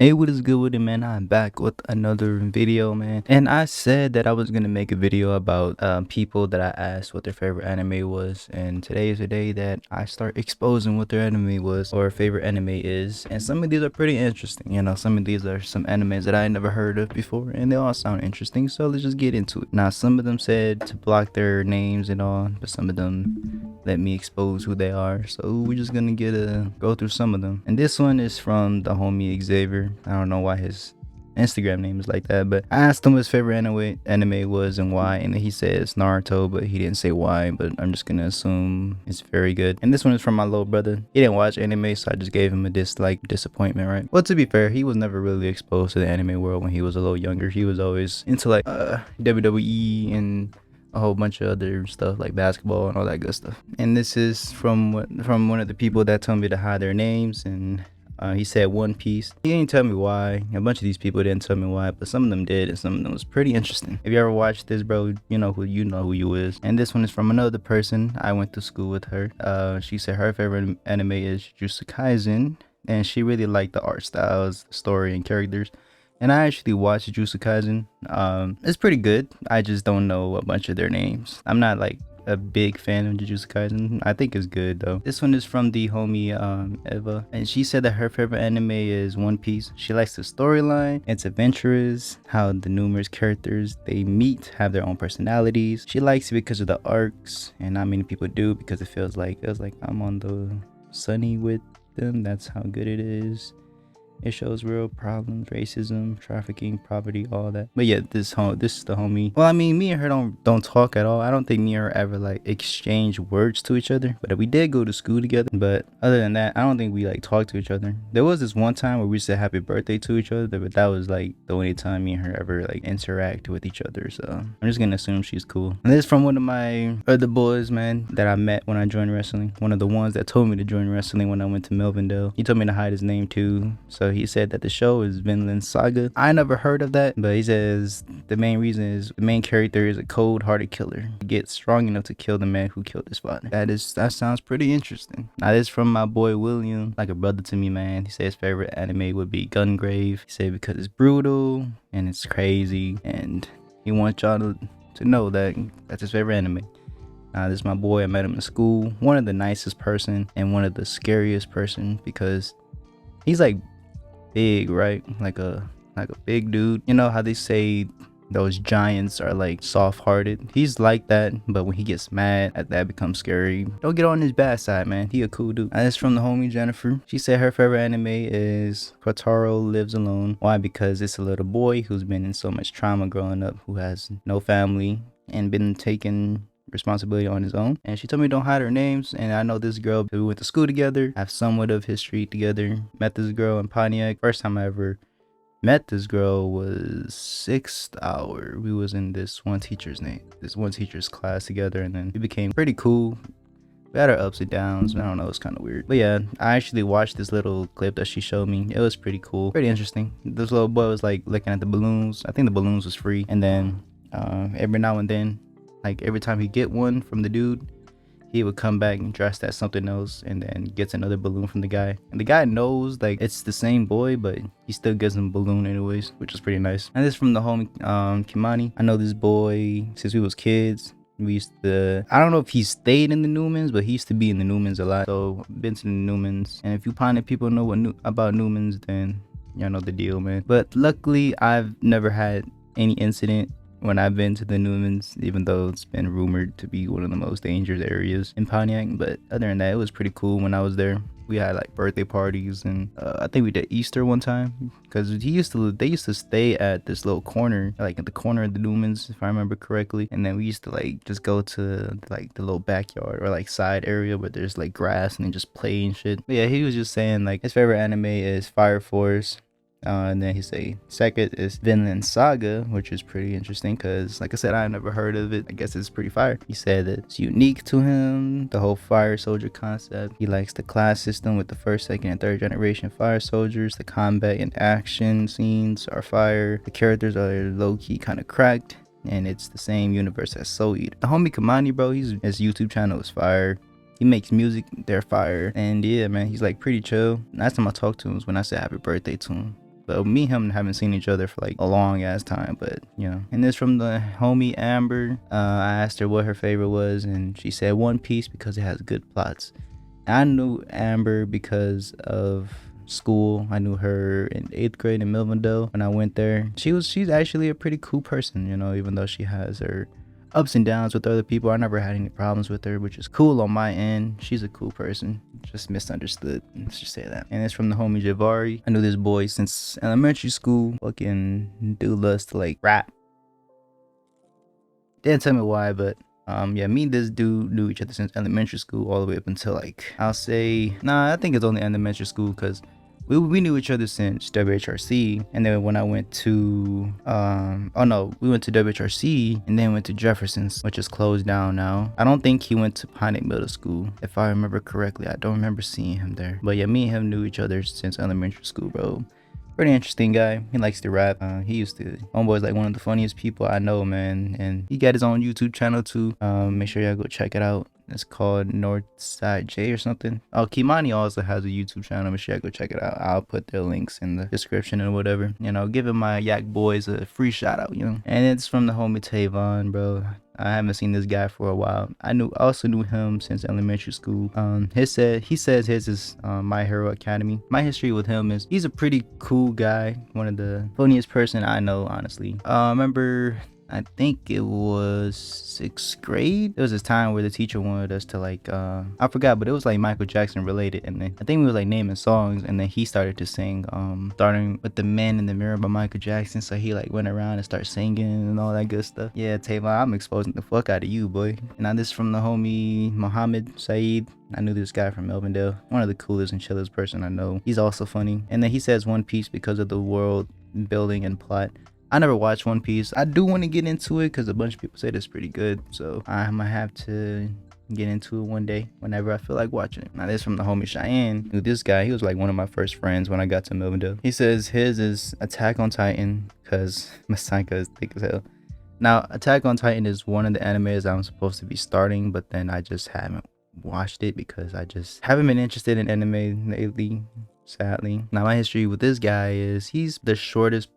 Hey, what is good with it, man? I'm back with another video, man. And I said that I was gonna make a video about people that I asked what their favorite anime was. And today is the day that I start exposing what their anime was or favorite anime is. And some of these are pretty interesting. You know, some of these are some animes that I never heard of before, and they all sound interesting. So let's just get into it. Now, some of them said to block their names and all, but some of them let me expose who they are. So we're just gonna go through some of them. And this one is from the homie Xavier. I don't know why his Instagram name is like that, but I asked him what his favorite anime was and why, and he says Naruto, but he didn't say why, but I'm just gonna assume it's very good. And this one is from my little brother. He didn't watch anime, so I just gave him a disappointment, right? Well, to be fair, he was never really exposed to the anime world when he was a little younger. He was always into like WWE and a whole bunch of other stuff like basketball and all that good stuff. And this is from one of the people that told me to hide their names, and he said One Piece. He didn't tell me why. A bunch of these people didn't tell me why, but some of them did, and some of them was pretty interesting. If you ever watched this, bro, you know who you is. And this one is from another person. I went to school with her. She said her favorite anime is Jujutsu Kaisen, and she really liked the art styles, the story, and characters. And I actually watched Jujutsu Kaisen. It's pretty good. I just don't know a bunch of their names. I'm not like a big fan of Jujutsu Kaisen. I think it's good though. This one is from the homie Eva, and she said that her favorite anime is One Piece. She likes the storyline, it's adventurous, how the numerous characters they meet have their own personalities. She likes it because of the arcs, and not many people do, because it feels like I'm on the sunny with them. That's how good it is. It shows real problems, racism, trafficking, poverty, all that. But yeah, this is the homie. Well, I mean, me and her don't talk at all. I don't think me and her ever like exchange words to each other. But we did go to school together. But other than that, I don't think we like talk to each other. There was this one time where we said happy birthday to each other, but that was like the only time me and her ever like interact with each other. So I'm just gonna assume she's cool. And this is from one of my other boys, man, that I met when I joined wrestling. One of the ones that told me to join wrestling when I went to Melvindale. He told me to hide his name too. So he said that the show is Vinland Saga. I never heard of that, but he says the main reason is the main character is a cold-hearted killer. He gets strong enough to kill the man who killed his father. That sounds pretty interesting. Now this is from my boy William, like a brother to me, man. He said his favorite anime would be Gungrave. He said because it's brutal and it's crazy, and he wants y'all to know that that's his favorite anime. This is my boy. I met him in school. One of the nicest person and one of the scariest person, because he's like big, right? Like a big dude. You know how they say those giants are like soft-hearted? He's like that, but when he gets mad, that becomes scary. Don't get on his bad side, man. He a cool dude. And it's from the homie Jennifer. She said her favorite anime is Kotaro Lives Alone. Why? Because it's a little boy who's been in so much trauma growing up, who has no family and been taken responsibility on his own. And she told me don't hide her names. And I know this girl, we went to school together, have somewhat of history together. Met this girl in Pontiac. First time I ever met this girl was 6th hour. We was in this one teacher's class together, and then we became pretty cool. We had our ups and downs. I don't know, it's kind of weird. But yeah, I actually watched this little clip that she showed me. It was pretty cool, pretty interesting. This little boy was like looking at the balloons. I think the balloons was free. And then every now and then, like every time he get one from the dude, he would come back and dress as something else, and then gets another balloon from the guy. And the guy knows like it's the same boy, but he still gives him a balloon anyways, which is pretty nice. And this is from the homie Kimani. I know this boy since we was kids. We used to, I don't know if he stayed in the Newmans, but he used to be in the Newmans a lot. So been to the Newmans, and if you Pontiac people know about Newmans, then y'all know the deal, man. But luckily, I've never had any incident when I've been to the Newmans, even though it's been rumored to be one of the most dangerous areas in Pontiac. But other than that, it was pretty cool when I was there. We had like birthday parties, and I think we did Easter one time, because they used to stay at this little corner, like at the corner of the Newmans, if I remember correctly. And then we used to like just go to like the little backyard or like side area where there's like grass, and then just play and shit. But yeah, he was just saying like his favorite anime is Fire Force. And then he say second is Vinland Saga, which is pretty interesting because, like I said, I never heard of it. I guess it's pretty fire. He said that it's unique to him, the whole fire soldier concept. He likes the class system with the first, second, and third generation fire soldiers. The combat and action scenes are fire. The characters are low-key kind of cracked, and it's the same universe as Soul Eater. The homie Kamani, bro, his YouTube channel is fire. He makes music, they're fire. And yeah, man, he's like pretty chill. Last time I talked to him was when I said happy birthday to him. But me and him haven't seen each other for like a long ass time, but you know. And this from the homie Amber. I asked her what her favorite was, and she said One Piece because it has good plots. I knew Amber because of school. I knew her in 8th grade in Milvindale when I went there. She's actually a pretty cool person, you know, even though she has her ups and downs with other people. I never had any problems with her, which is cool on my end. She's a cool person, just misunderstood, let's just say that. And it's from the homie Javari. I knew this boy since elementary school. Fucking dude loves to like rap. Didn't tell me why, but yeah, me and this dude knew each other since elementary school all the way up until like, I'll say, nah, I think it's only elementary school, because we knew each other since WHRC. And then when I went to we went to WHRC and then went to Jefferson's, which is closed down now. I don't think he went to Piney Middle School, if I remember correctly. I don't remember seeing him there. But yeah, me and him knew each other since elementary school, bro. Pretty interesting guy. He likes to rap. Homeboy's like one of the funniest people I know, man. And he got his own YouTube channel too. Make sure y'all go check it out. It's called Northside J or something. Oh, Kimani also has a YouTube channel. Make sure y'all go check it out. I'll put their links in the description and whatever. You know, giving my Yak Boyz a free shout out, you know. And it's from the homie Tavon, bro. I haven't seen this guy for a while. I also knew him since elementary school. He says his is My Hero Academy. My history with him is he's a pretty cool guy. One of the funniest person I know, honestly. I remember, I think it was 6th grade. There was this time where the teacher wanted us to like, I forgot, but it was like Michael Jackson related. And then I think we were like naming songs, and then he started to sing, starting with The Man in the Mirror by Michael Jackson. So he like went around and started singing and all that good stuff. Yeah, Tavon, I'm exposing the fuck out of you, boy. And now this from the homie Mohammed Saeed. I knew this guy from Melvindale. One of the coolest and chillest person I know. He's also funny. And then he says One Piece because of the world building and plot. I never watched One Piece. I do want to get into it because a bunch of people say it's pretty good. So I might have to get into it one day whenever I feel like watching it. Now this from the homie Cheyenne. This guy, he was like one of my first friends when I got to Milvindale. He says his is Attack on Titan because Masanka is thick as hell. Now Attack on Titan is one of the animes I'm supposed to be starting, but then I just haven't watched it because I just haven't been interested in anime lately, sadly. Now my history with this guy is he's the shortest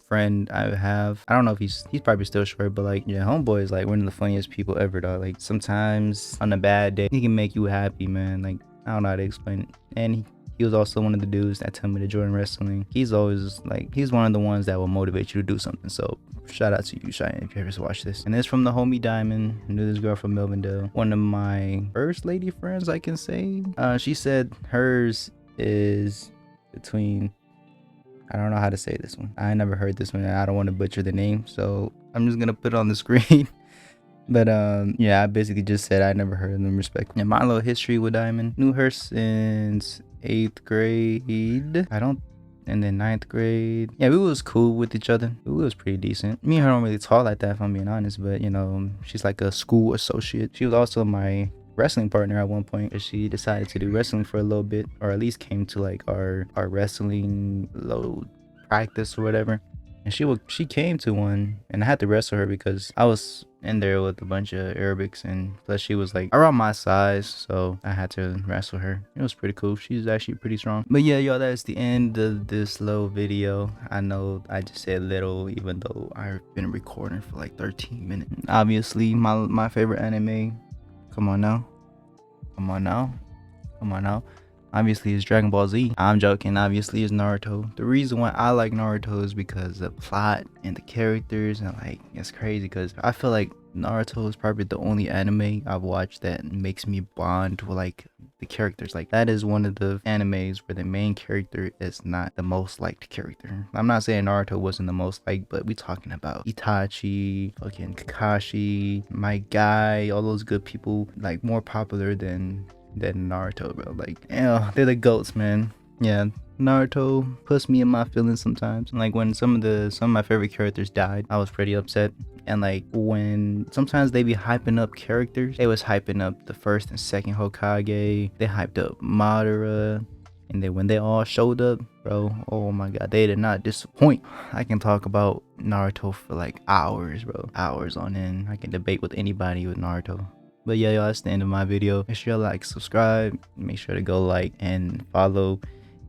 friend I have. I don't know if he's probably still short, but like, yeah, homeboy is like one of the funniest people ever, though. Like sometimes on a bad day he can make you happy, man. Like I don't know how to explain it. And he was also one of the dudes that told me to join wrestling. He's always like, he's one of the ones that will motivate you to do something. So shout out to you, Cheyenne, if you ever watch this. And it's from the homie Diamond. I knew this girl from Milvindale. One of my first lady friends, I can say. She said hers is between, I don't know how to say this one. I never heard this one, and I don't want to butcher the name, so I'm just gonna put it on the screen. But yeah, I basically just said I never heard of them, respect. And my little history with Diamond, knew her since 8th grade. And then 9th grade. Yeah, we was cool with each other. We was pretty decent. Me and her don't really talk like that, if I'm being honest, but you know, she's like a school associate. She was also my wrestling partner at one point, but she decided to do wrestling for a little bit, or at least came to like our wrestling load practice or whatever. And she came to one, and I had to wrestle her because I was in there with a bunch of Arabics, and plus she was like around my size, so I had to wrestle her. It was pretty cool. She's actually pretty strong. But yeah, y'all, that's the end of this little video. I know I just said little, even though I've been recording for like 13 minutes. Obviously, my favorite anime, come on now, obviously it's Dragon Ball Z. I'm joking, obviously it's Naruto. The reason why I like Naruto is because the plot and the characters, and like, it's crazy because I feel like Naruto is probably the only anime I've watched that makes me bond with like the characters. Like that is one of the animes where the main character is not the most liked character. I'm not saying Naruto wasn't the most liked, but we talking about Itachi, fucking Kakashi, my guy, all those good people, like more popular than Naruto, bro. Like, yeah, they're the goats, man. Yeah, Naruto puts me in my feelings sometimes. Like when some of my favorite characters died, I was pretty upset. And like when sometimes they be hyping up characters, they was hyping up the first and second Hokage, they hyped up Madara, and then when they all showed up, bro, oh my god, they did not disappoint. I can talk about Naruto for like hours, bro, hours on end. I can debate with anybody with Naruto. But yeah, y'all, that's the end of my video. Make sure you like, subscribe, make sure to go like and follow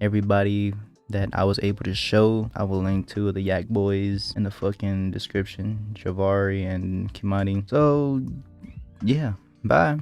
everybody that I was able to show. I will link to the Yak Boyz in the fucking description, Javari and Kimani. So yeah, bye.